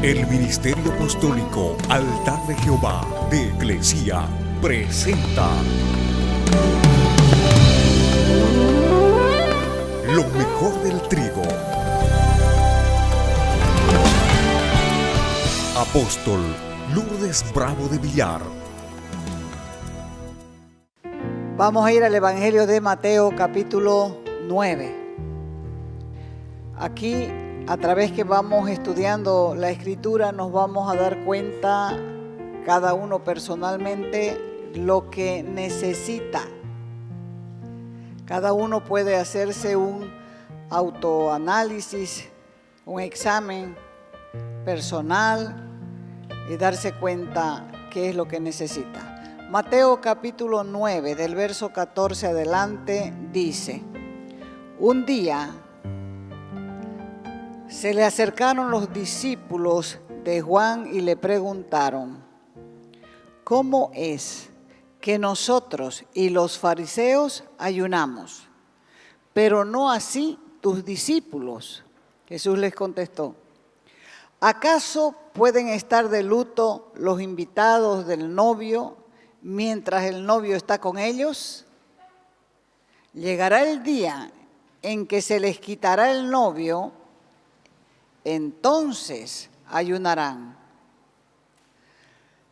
El Ministerio Apostólico Altar de Jehová de Eclesia presenta lo mejor del trigo. Apóstol Lourdes Bravo de Villar. Vamos a ir al Evangelio de Mateo capítulo 9. Aquí, a través que vamos estudiando la Escritura, nos vamos a dar cuenta cada uno personalmente lo que necesita. Cada uno puede hacerse un autoanálisis, un examen personal y darse cuenta qué es lo que necesita. Mateo capítulo 9, del verso 14 adelante, dice: un día se le acercaron los discípulos de Juan y le preguntaron: ¿cómo es que nosotros y los fariseos ayunamos, pero no así tus discípulos? Jesús les contestó: ¿acaso pueden estar de luto los invitados del novio mientras el novio está con ellos? Llegará el día en que se les quitará el novio, entonces ayunarán.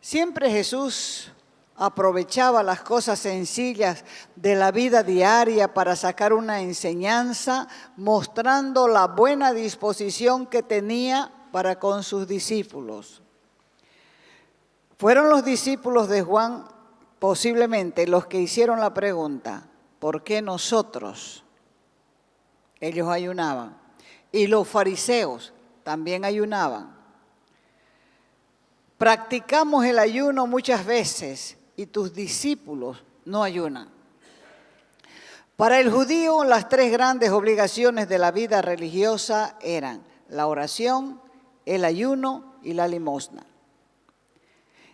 Siempre Jesús aprovechaba las cosas sencillas de la vida diaria para sacar una enseñanza, mostrando la buena disposición que tenía para con sus discípulos. Fueron los discípulos de Juan posiblemente los que hicieron la pregunta: ¿por qué nosotros? Ellos ayunaban. Y los fariseos también ayunaban. Practicamos el ayuno muchas veces y tus discípulos no ayunan. Para el judío, las tres grandes obligaciones de la vida religiosa eran la oración, el ayuno y la limosna.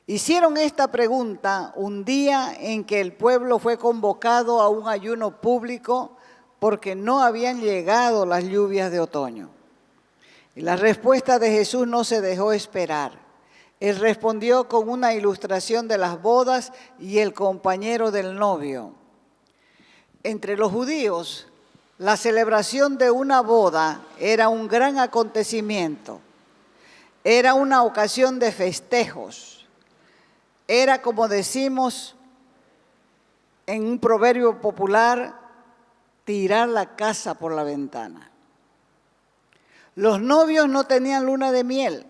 Hicieron esta pregunta un día en que el pueblo fue convocado a un ayuno público porque no habían llegado las lluvias de otoño. Y la respuesta de Jesús no se dejó esperar. Él respondió con una ilustración de las bodas y el compañero del novio. Entre los judíos, la celebración de una boda era un gran acontecimiento. Era una ocasión de festejos. Era, como decimos en un proverbio popular, tirar la casa por la ventana. Los novios no tenían luna de miel,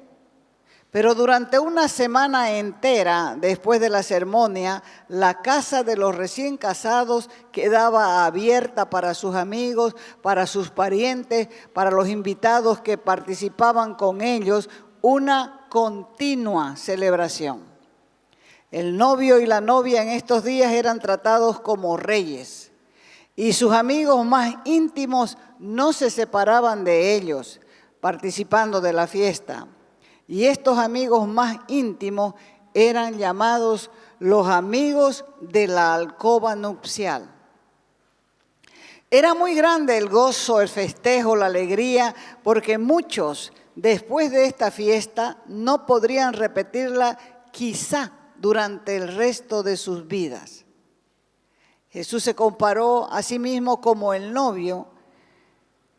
pero durante una semana entera después de la ceremonia, la casa de los recién casados quedaba abierta para sus amigos, para sus parientes, para los invitados que participaban con ellos, una continua celebración. El novio y la novia en estos días eran tratados como reyes y sus amigos más íntimos no se separaban de ellos, participando de la fiesta. Y estos amigos más íntimos eran llamados los amigos de la alcoba nupcial. Era muy grande el gozo, el festejo, la alegría, porque muchos después de esta fiesta no podrían repetirla quizá durante el resto de sus vidas. Jesús se comparó a sí mismo como el novio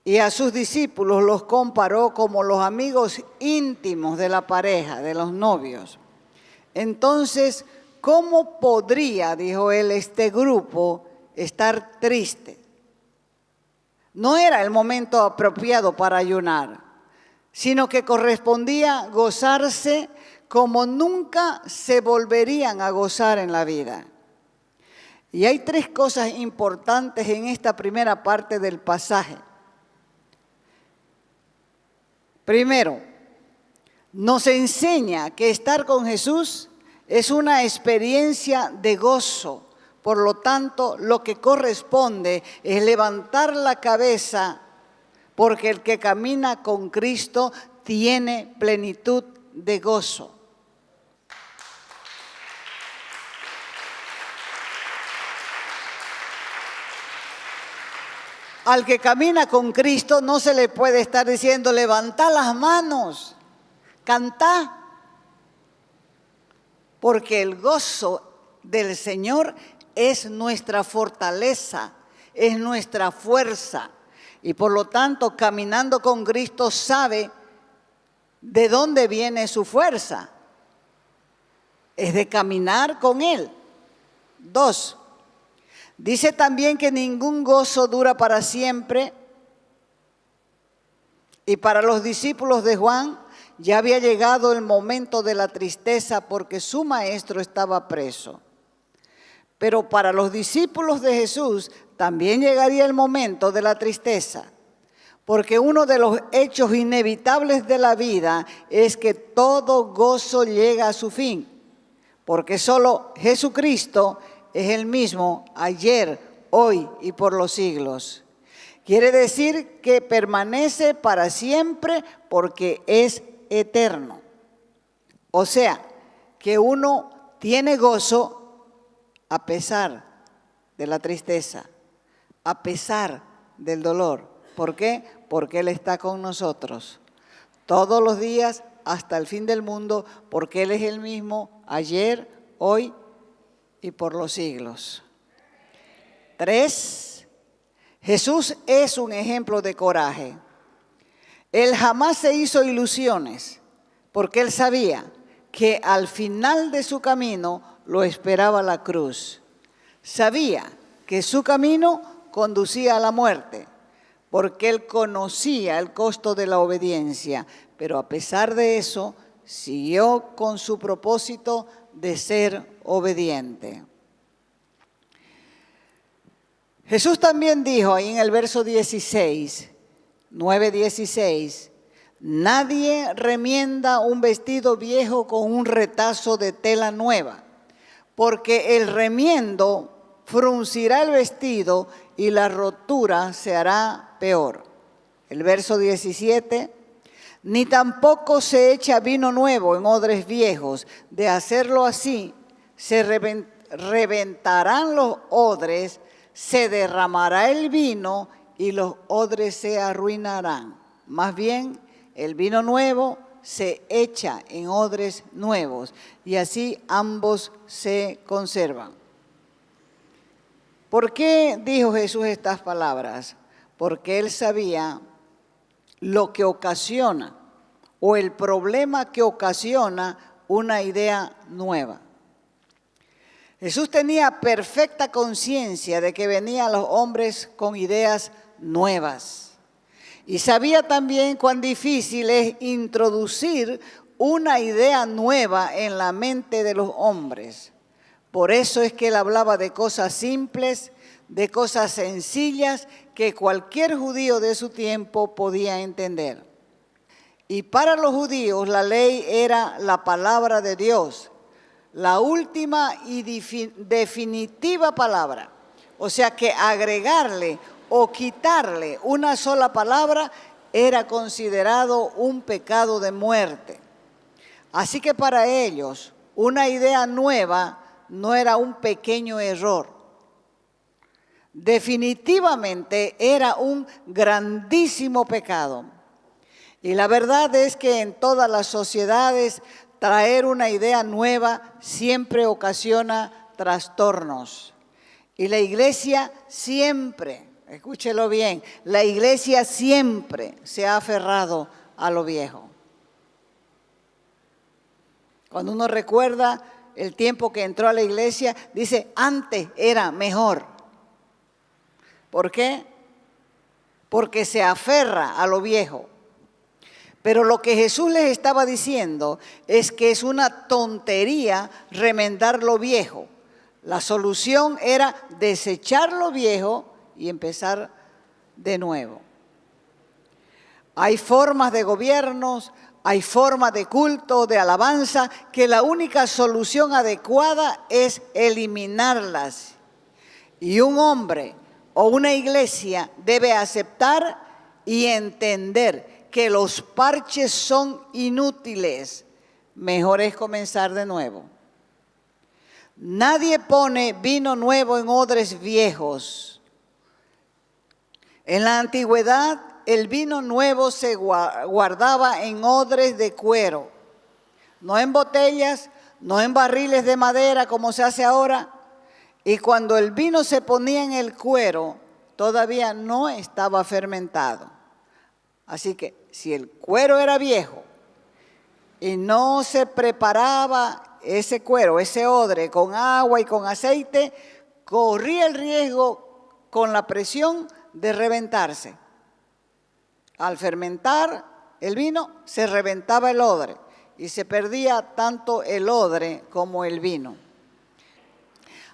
y a sus discípulos los comparó como los amigos íntimos de la pareja, de los novios. Entonces, ¿cómo podría, dijo él, este grupo estar triste? No era el momento apropiado para ayunar, sino que correspondía gozarse como nunca se volverían a gozar en la vida. Y hay tres cosas importantes en esta primera parte del pasaje. Primero, nos enseña que estar con Jesús es una experiencia de gozo. Por lo tanto, lo que corresponde es levantar la cabeza, porque el que camina con Cristo tiene plenitud de gozo. Al que camina con Cristo no se le puede estar diciendo: levanta las manos, cantá, porque el gozo del Señor es nuestra fortaleza, es nuestra fuerza. Y por lo tanto, caminando con Cristo sabe de dónde viene su fuerza. Es de caminar con Él. 2. Dice también que ningún gozo dura para siempre. Y para los discípulos de Juan ya había llegado el momento de la tristeza porque su maestro estaba preso. Pero para los discípulos de Jesús también llegaría el momento de la tristeza, porque uno de los hechos inevitables de la vida es que todo gozo llega a su fin, porque solo Jesucristo es el mismo ayer, hoy y por los siglos. Quiere decir que permanece para siempre porque es eterno. O sea, que uno tiene gozo a pesar de la tristeza, a pesar del dolor. ¿Por qué? Porque Él está con nosotros todos los días hasta el fin del mundo, porque Él es el mismo ayer, hoy y por los siglos. 3. Jesús es un ejemplo de coraje. Él jamás se hizo ilusiones, porque Él sabía que al final de su camino lo esperaba la cruz. Sabía que su camino conducía a la muerte, porque Él conocía el costo de la obediencia, pero a pesar de eso, siguió con su propósito de ser obediente. Jesús también dijo ahí en el verso 16, 9:16, nadie remienda un vestido viejo con un retazo de tela nueva, porque el remiendo fruncirá el vestido y la rotura se hará peor. El verso 17, ni tampoco se echa vino nuevo en odres viejos. De hacerlo así, se reventarán los odres, se derramará el vino y los odres se arruinarán. Más bien, el vino nuevo se echa en odres nuevos y así ambos se conservan. ¿Por qué dijo Jesús estas palabras? Porque Él sabía lo que ocasiona o el problema que ocasiona una idea nueva. Jesús tenía perfecta conciencia de que venían los hombres con ideas nuevas. Y sabía también cuán difícil es introducir una idea nueva en la mente de los hombres. Por eso es que Él hablaba de cosas simples, de cosas sencillas que cualquier judío de su tiempo podía entender. Y para los judíos la ley era la palabra de Dios, la última y definitiva palabra. O sea que agregarle o quitarle una sola palabra era considerado un pecado de muerte. Así que para ellos una idea nueva no era un pequeño error. Definitivamente era un grandísimo pecado. Y la verdad es que en todas las sociedades traer una idea nueva siempre ocasiona trastornos. Y la iglesia siempre, escúchelo bien, la iglesia siempre se ha aferrado a lo viejo. Cuando uno recuerda el tiempo que entró a la iglesia, dice, antes era mejor. ¿Por qué? Porque se aferra a lo viejo. Pero lo que Jesús les estaba diciendo es que es una tontería remendar lo viejo. La solución era desechar lo viejo y empezar de nuevo. Hay formas de gobiernos, hay formas de culto, de alabanza, que la única solución adecuada es eliminarlas. Y un hombre o una iglesia debe aceptar y entender que los parches son inútiles. Mejor es comenzar de nuevo. Nadie pone vino nuevo en odres viejos. En la antigüedad, el vino nuevo se guardaba en odres de cuero. no en botellas, no en barriles de madera como se hace ahora. Y cuando el vino se ponía en el cuero, todavía no estaba fermentado. Así que si el cuero era viejo y no se preparaba ese cuero, ese odre, con agua y con aceite, corría el riesgo con la presión de reventarse. Al fermentar el vino, se reventaba el odre y se perdía tanto el odre como el vino.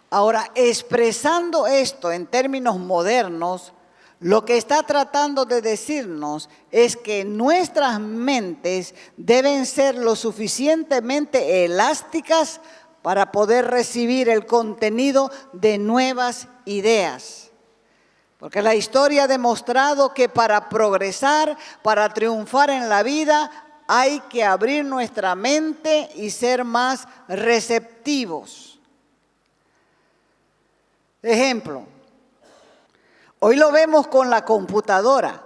Ahora, expresando esto en términos modernos, lo que está tratando de decirnos es que nuestras mentes deben ser lo suficientemente elásticas para poder recibir el contenido de nuevas ideas. Porque la historia ha demostrado que para progresar, para triunfar en la vida, hay que abrir nuestra mente y ser más receptivos. Ejemplo, hoy lo vemos con la computadora,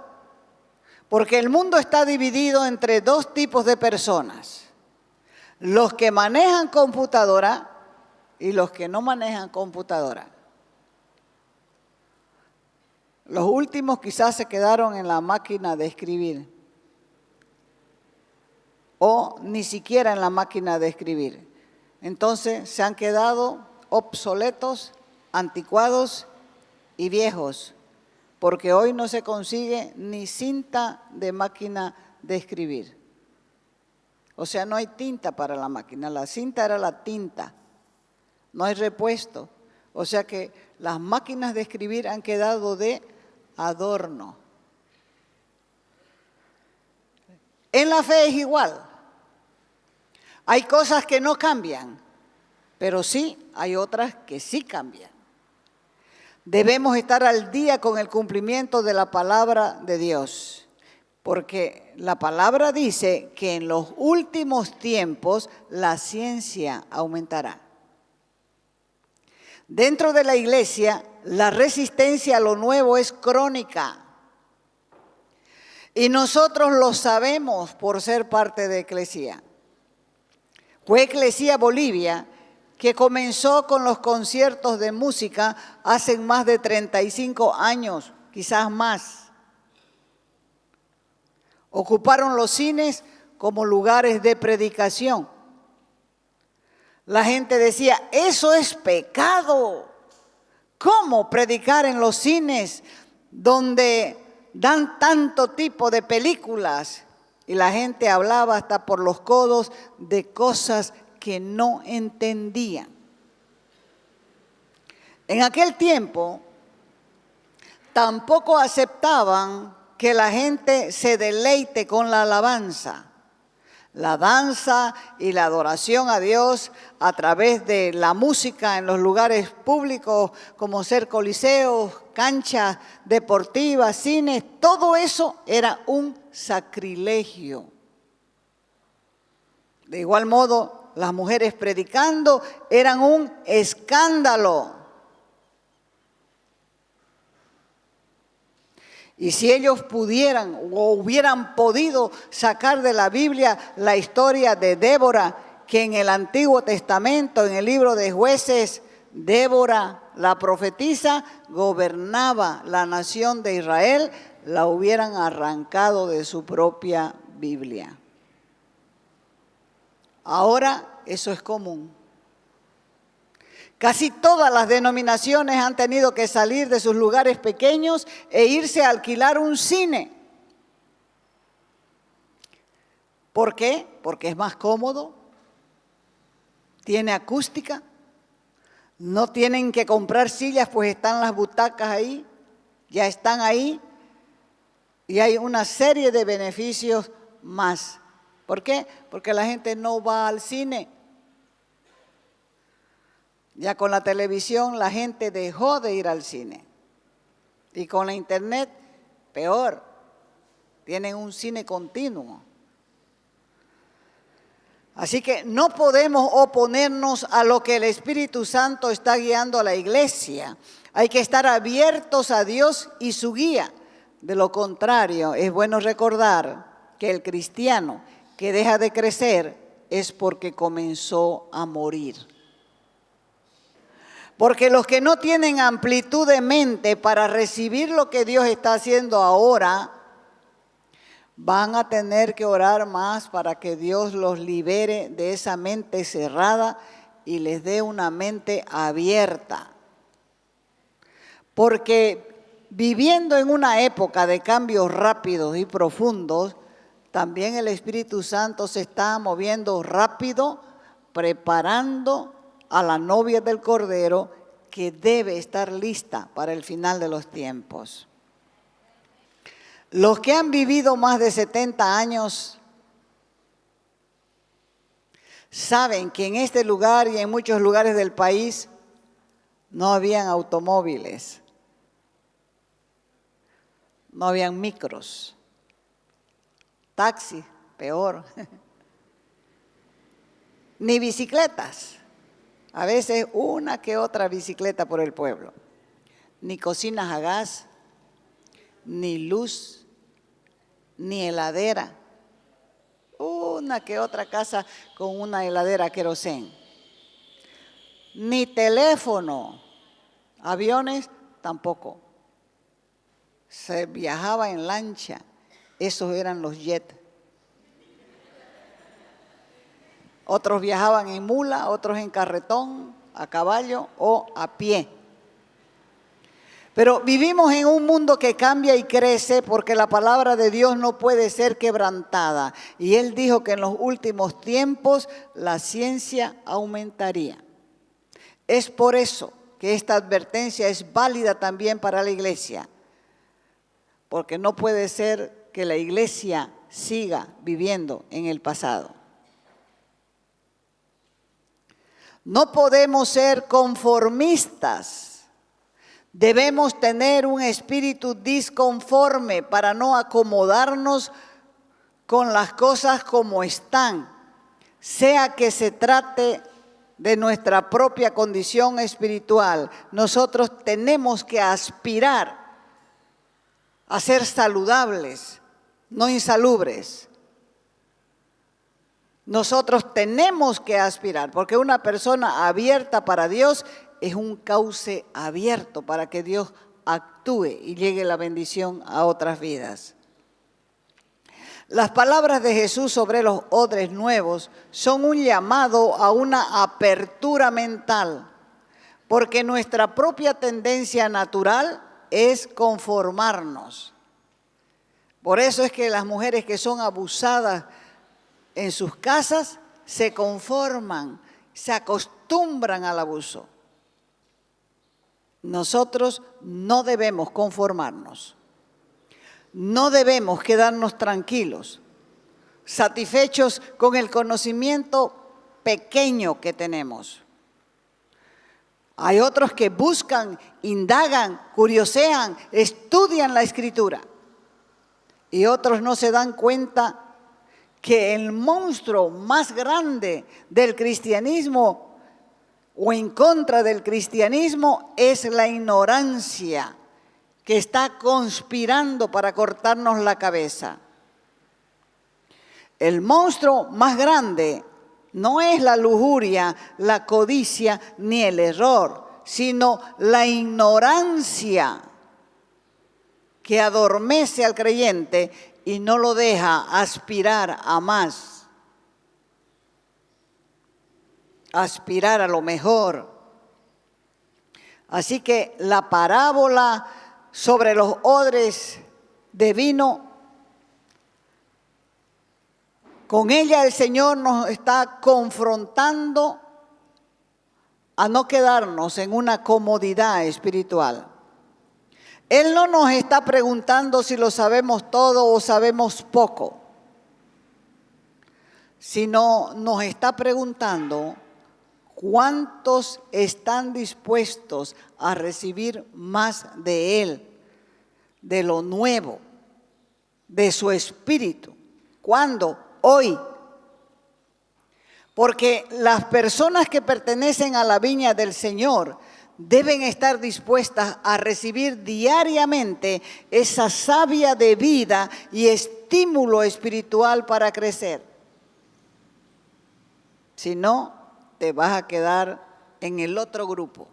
porque el mundo está dividido entre dos tipos de personas: los que manejan computadora y los que no manejan computadora. Los últimos quizás se quedaron en la máquina de escribir, o ni siquiera en la máquina de escribir. Entonces se han quedado obsoletos, anticuados y viejos, porque hoy no se consigue ni cinta de máquina de escribir. O sea, no hay tinta para la máquina, la cinta era la tinta, no hay repuesto. O sea que las máquinas de escribir han quedado de adorno. En la fe es igual. Hay cosas que no cambian, pero sí hay otras que sí cambian. Debemos estar al día con el cumplimiento de la palabra de Dios, porque la palabra dice que en los últimos tiempos la ciencia aumentará. Dentro de la iglesia, la resistencia a lo nuevo es crónica. Y nosotros lo sabemos por ser parte de Eclesia. Fue Eclesia Bolivia que comenzó con los conciertos de música hace más de 35 años, quizás más. Ocuparon los cines como lugares de predicación. La gente decía, eso es pecado. ¿Cómo predicar en los cines donde dan tanto tipo de películas? Y la gente hablaba hasta por los codos de cosas que no entendían. En aquel tiempo tampoco aceptaban que la gente se deleite con la alabanza, la danza y la adoración a Dios a través de la música en los lugares públicos como ser coliseos, canchas deportivas, cines. Todo eso era un sacrilegio. De igual modo, las mujeres predicando eran un escándalo. Y si ellos pudieran o hubieran podido sacar de la Biblia la historia de Débora, que en el Antiguo Testamento, en el libro de Jueces, Débora, la profetisa, gobernaba la nación de Israel, la hubieran arrancado de su propia Biblia. Ahora eso es común. Casi todas las denominaciones han tenido que salir de sus lugares pequeños e irse a alquilar un cine. ¿Por qué? Porque es más cómodo, tiene acústica, no tienen que comprar sillas, pues están las butacas ahí, ya están ahí, y hay una serie de beneficios más. ¿Por qué? Porque la gente no va al cine. Ya con la televisión la gente dejó de ir al cine. Y con la internet, peor. Tienen un cine continuo. Así que no podemos oponernos a lo que el Espíritu Santo está guiando a la iglesia. Hay que estar abiertos a Dios y su guía. De lo contrario, es bueno recordar que el cristiano que deja de crecer es porque comenzó a morir. Porque los que no tienen amplitud de mente para recibir lo que Dios está haciendo ahora, van a tener que orar más para que Dios los libere de esa mente cerrada y les dé una mente abierta. Porque viviendo en una época de cambios rápidos y profundos, también el Espíritu Santo se está moviendo rápido, preparando a la novia del Cordero, que debe estar lista para el final de los tiempos. Los que han vivido más de 70 años saben que en este lugar y en muchos lugares del país no habían automóviles, no habían micros, taxis, peor, ni bicicletas. A veces una que otra bicicleta por el pueblo. Ni cocinas a gas, ni luz, ni heladera. Una que otra casa con una heladera a querosén. Ni teléfono. Aviones tampoco. Se viajaba en lancha. Esos eran los jets. Otros viajaban en mula, otros en carretón, a caballo o a pie. Pero vivimos en un mundo que cambia y crece porque la palabra de Dios no puede ser quebrantada. Y Él dijo que en los últimos tiempos la ciencia aumentaría. Es por eso que esta advertencia es válida también para la iglesia. Porque no puede ser que la iglesia siga viviendo en el pasado. No podemos ser conformistas. Debemos tener un espíritu disconforme para no acomodarnos con las cosas como están, sea que se trate de nuestra propia condición espiritual. Nosotros tenemos que aspirar a ser saludables, no insalubres. Nosotros tenemos que aspirar, porque una persona abierta para Dios es un cauce abierto para que Dios actúe y llegue la bendición a otras vidas. Las palabras de Jesús sobre los odres nuevos son un llamado a una apertura mental, porque nuestra propia tendencia natural es conformarnos. Por eso es que las mujeres que son abusadas en sus casas se conforman, se acostumbran al abuso. Nosotros no debemos conformarnos, no debemos quedarnos tranquilos, satisfechos con el conocimiento pequeño que tenemos. Hay otros que buscan, indagan, curiosean, estudian la Escritura y otros no se dan cuenta que el monstruo más grande del cristianismo o en contra del cristianismo es la ignorancia que está conspirando para cortarnos la cabeza. El monstruo más grande no es la lujuria, la codicia ni el error, sino la ignorancia que adormece al creyente y no lo deja aspirar a más, aspirar a lo mejor. Así que la parábola sobre los odres de vino, con ella el Señor nos está confrontando a no quedarnos en una comodidad espiritual. Él no nos está preguntando si lo sabemos todo o sabemos poco, sino nos está preguntando cuántos están dispuestos a recibir más de Él, de lo nuevo, de su espíritu. ¿Cuándo? Hoy. Porque las personas que pertenecen a la viña del Señor deben estar dispuestas a recibir diariamente esa savia de vida y estímulo espiritual para crecer. Si no, te vas a quedar en el otro grupo.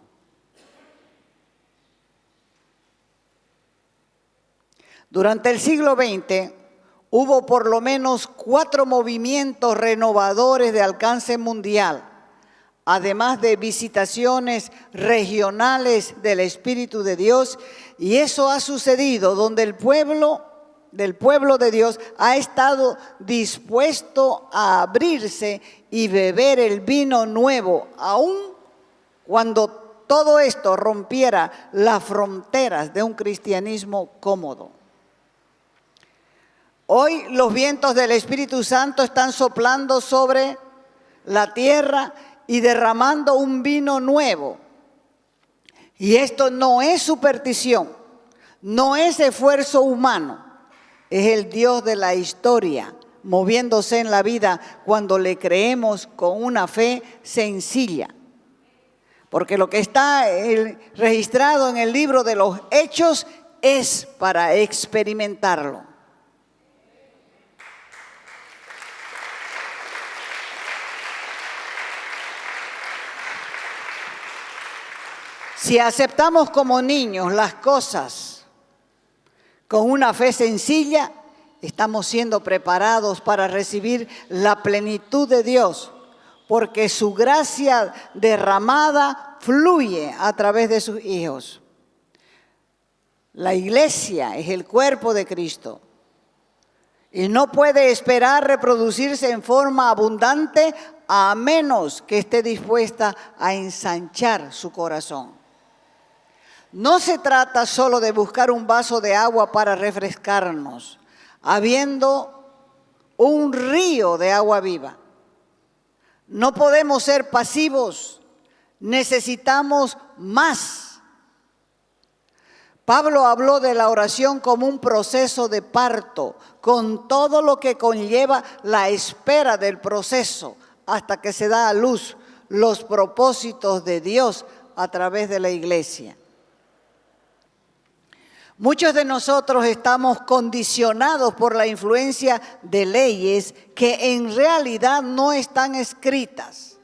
Durante el siglo XX hubo por lo menos 4 movimientos renovadores de alcance mundial, además de visitaciones regionales del Espíritu de Dios, y eso ha sucedido donde el pueblo de Dios ha estado dispuesto a abrirse y beber el vino nuevo, aun cuando todo esto rompiera las fronteras de un cristianismo cómodo. Hoy los vientos del Espíritu Santo están soplando sobre la tierra y derramando un vino nuevo. Y esto no es superstición, no es esfuerzo humano, es el Dios de la historia moviéndose en la vida cuando le creemos con una fe sencilla. Porque lo que está registrado en el libro de los Hechos es para experimentarlo. Si aceptamos como niños las cosas con una fe sencilla, estamos siendo preparados para recibir la plenitud de Dios, porque su gracia derramada fluye a través de sus hijos. La iglesia es el cuerpo de Cristo y no puede esperar reproducirse en forma abundante a menos que esté dispuesta a ensanchar su corazón. No se trata solo de buscar un vaso de agua para refrescarnos, habiendo un río de agua viva. No podemos ser pasivos, necesitamos más. Pablo habló de la oración como un proceso de parto, con todo lo que conlleva la espera del proceso hasta que se da a luz los propósitos de Dios a través de la iglesia. Muchos de nosotros estamos condicionados por la influencia de leyes que en realidad no están escritas,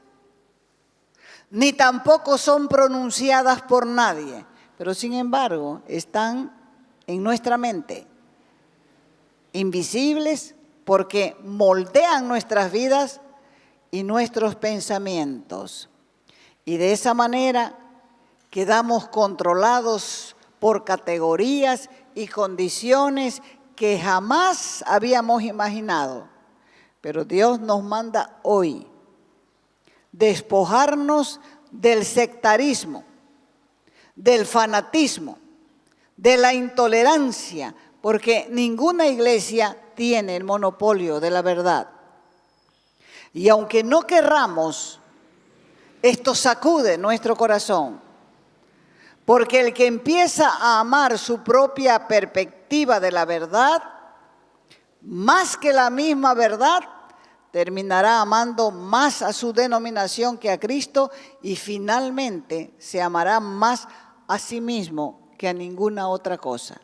ni tampoco son pronunciadas por nadie, pero sin embargo están en nuestra mente, invisibles porque moldean nuestras vidas y nuestros pensamientos. Y de esa manera quedamos controlados por categorías y condiciones que jamás habíamos imaginado. Pero Dios nos manda hoy despojarnos del sectarismo, del fanatismo, de la intolerancia, porque ninguna iglesia tiene el monopolio de la verdad. Y aunque no querramos, esto sacude nuestro corazón. Porque el que empieza a amar su propia perspectiva de la verdad, más que la misma verdad, terminará amando más a su denominación que a Cristo y finalmente se amará más a sí mismo que a ninguna otra cosa.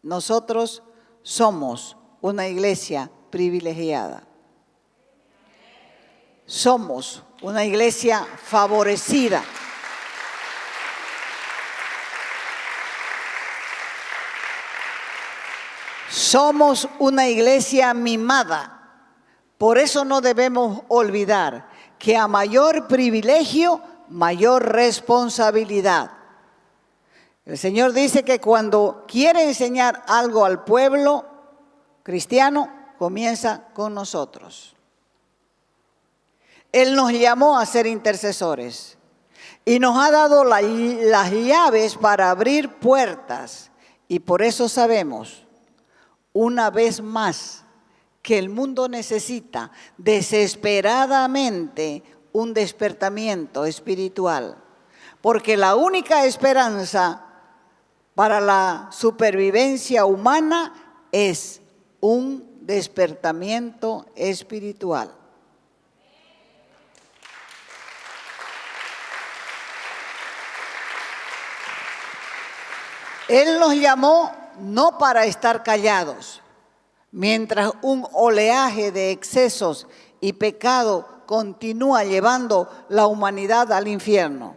Nosotros somos una iglesia privilegiada. Somos una iglesia favorecida. Somos una iglesia mimada. Por eso no debemos olvidar que a mayor privilegio, mayor responsabilidad. El Señor dice que cuando quiere enseñar algo al pueblo cristiano, comienza con nosotros. Él nos llamó a ser intercesores y nos ha dado las llaves para abrir puertas. Y por eso sabemos, una vez más, que el mundo necesita desesperadamente un despertamiento espiritual, porque la única esperanza para la supervivencia humana es un despertamiento espiritual. Él nos llamó no para estar callados, mientras un oleaje de excesos y pecado continúa llevando la humanidad al infierno.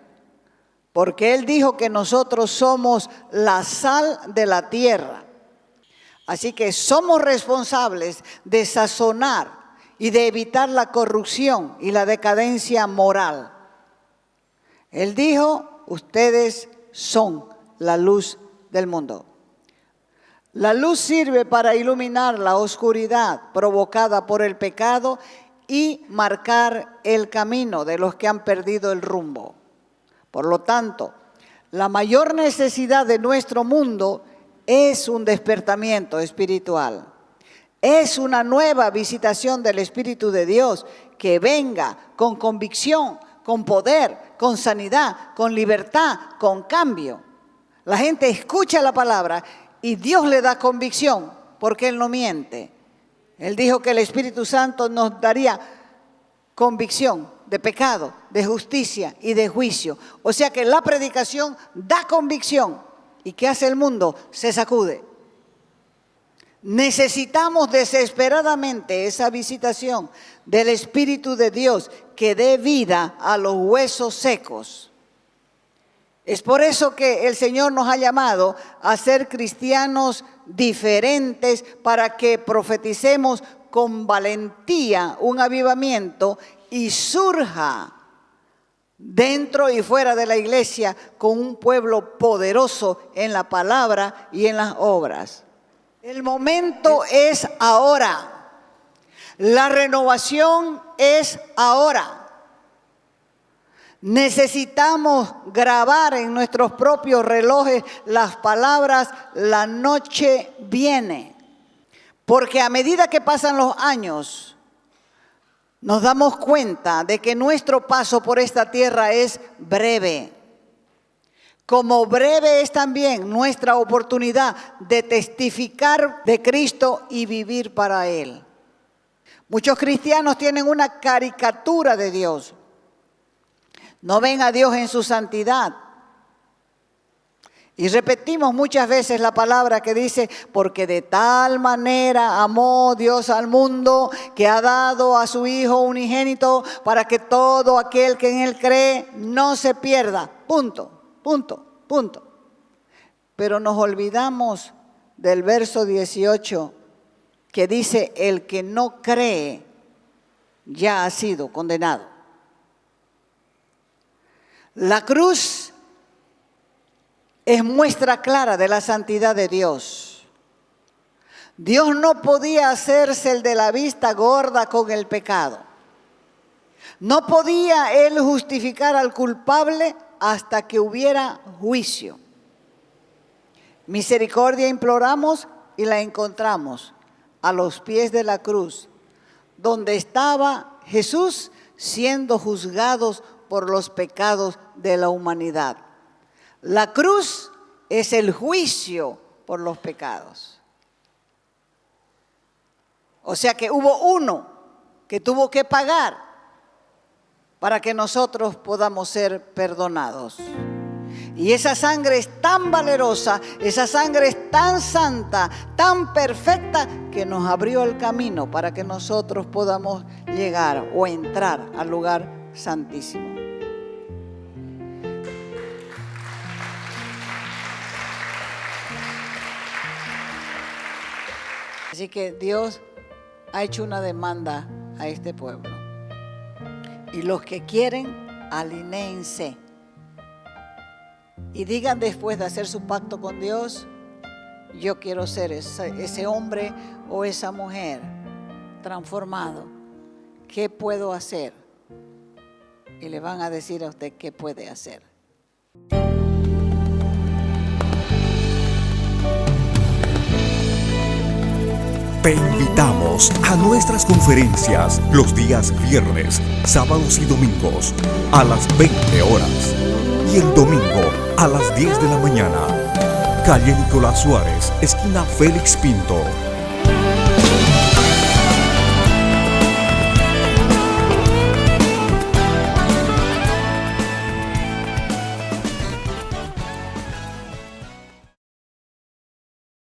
Porque Él dijo que nosotros somos la sal de la tierra. Así que somos responsables de sazonar y de evitar la corrupción y la decadencia moral. Él dijo, ustedes son la luz del mundo. La luz sirve para iluminar la oscuridad provocada por el pecado y marcar el camino de los que han perdido el rumbo. Por lo tanto, la mayor necesidad de nuestro mundo es un despertamiento espiritual. Es una nueva visitación del Espíritu de Dios que venga con convicción, con poder, con sanidad, con libertad, con cambio. La gente escucha la palabra y Dios le da convicción porque Él no miente. Él dijo que el Espíritu Santo nos daría convicción de pecado, de justicia y de juicio. O sea que la predicación da convicción. ¿Y qué hace el mundo? Se sacude. Necesitamos desesperadamente esa visitación del Espíritu de Dios que dé vida a los huesos secos. Es por eso que el Señor nos ha llamado a ser cristianos diferentes para que profeticemos con valentía un avivamiento y surja dentro y fuera de la iglesia con un pueblo poderoso en la palabra y en las obras. El momento es ahora. La renovación es ahora. Necesitamos grabar en nuestros propios relojes las palabras, la noche viene. Porque a medida que pasan los años, nos damos cuenta de que nuestro paso por esta tierra es breve. Como breve es también nuestra oportunidad de testificar de Cristo y vivir para Él. Muchos cristianos tienen una caricatura de Dios. No ven a Dios en su santidad. Y repetimos muchas veces la palabra que dice, porque de tal manera amó Dios al mundo que ha dado a su Hijo unigénito para que todo aquel que en Él cree no se pierda. Punto, punto, punto. Pero nos olvidamos del verso 18 que dice, el que no cree ya ha sido condenado. La cruz es muestra clara de la santidad de Dios. Dios no podía hacerse el de la vista gorda con el pecado. No podía Él justificar al culpable hasta que hubiera juicio. Misericordia imploramos y la encontramos a los pies de la cruz, donde estaba Jesús siendo juzgado por los pecados de la humanidad. La cruz es el juicio por los pecados. O sea que hubo uno que tuvo que pagar para que nosotros podamos ser perdonados. Y esa sangre es tan valerosa, esa sangre es tan santa, tan perfecta, que nos abrió el camino para que nosotros podamos llegar o entrar al lugar santísimo. Así que Dios ha hecho una demanda a este pueblo. Y los que quieren, alinéense. Y digan después de hacer su pacto con Dios, yo quiero ser ese hombre o esa mujer transformado. ¿Qué puedo hacer? Y le van a decir a usted qué puede hacer. Te invitamos a nuestras conferencias los días viernes, sábados y domingos a las 20 horas y el domingo a las 10 de la mañana. Calle Nicolás Suárez, esquina Félix Pinto,